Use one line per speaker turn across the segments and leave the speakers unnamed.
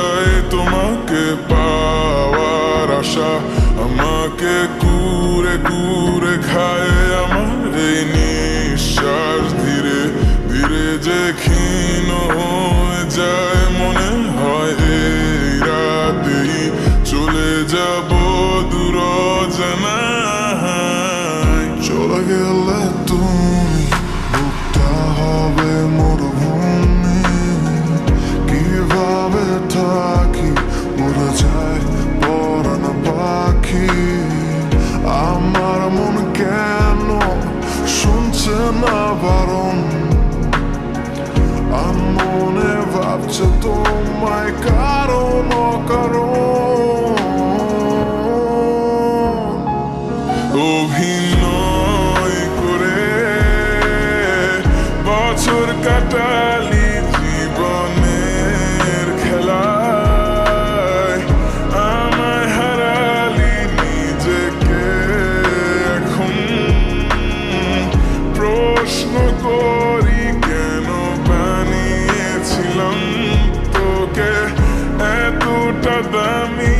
যায় তোমাকে পাওয়ার আশা, আমাকে কুরে কুরে খায় আমার এই নিঃশ্বাস। ধীরে ধীরে যে ক্ষীণ হয়ে যায়, মনে হয় এই রাতেই চলে যাব দূর অজানায়। চলে গেলে তুমি বুকটা হবে মরুভূমি, কিভাবে থাকি উড়ে যায় পরাণ পাখি। আমার মন কেন শুনছে না বারণ, মনে ভাবছে তোমায় কারণ কারণ। অভিনয় করে বছর কাটালি জীবনের খেলায়, আমায় হারালি নিজেকে এখন। প্রশ্ন করি কেন বানিয়েছিলাম তোকে এতটা দামি।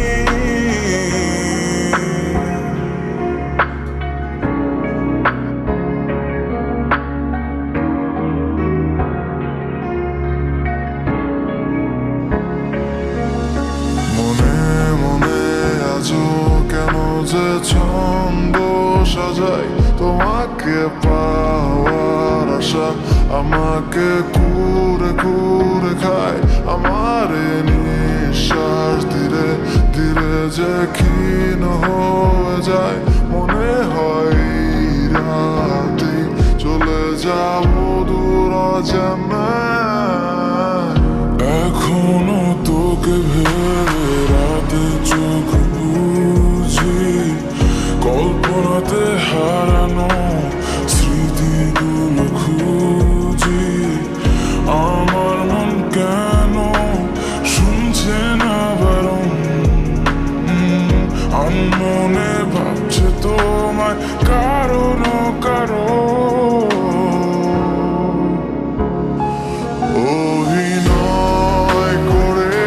যে ছন্দ সাজাই তোমাকে পাওয়ার আশা, আমাকে কুরে কুরে খায় আমার নিঃশ্বাস। ধীরে ধীরে যে ক্ষীণ হয়ে যায়, মনে হয় রাতে চলে যাবো দূর অজানায়। এখনো তোকে ভেবে রাতে চোখ বুঝি, কল্পনাতে হারানো স্মৃতিগুলো খুঁজি। আমার মন কেন শুনছে না বারণ, মনে ভাবছে তোমায় কারণ কারণ। অভিনয় করে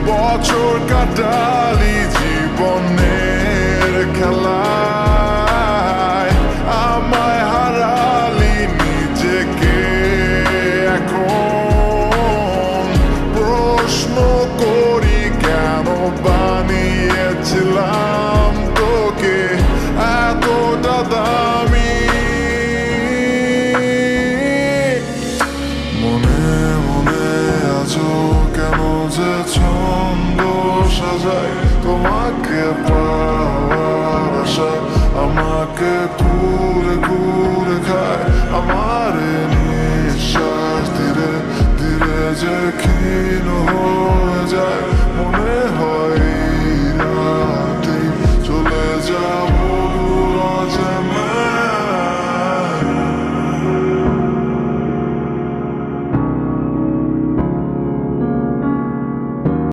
বছর কাটালি জীবনের খেলায়, আমায় হারালি নিজেকে এখন। প্রশ্ন করি কেন বানিয়েছিলাম তোকে এতটা দামি। মনে মনে আছো কেন যে ছন্দ সাজাই তোমাকে পাওয়ার আশা, আমাকে কুরে কুরে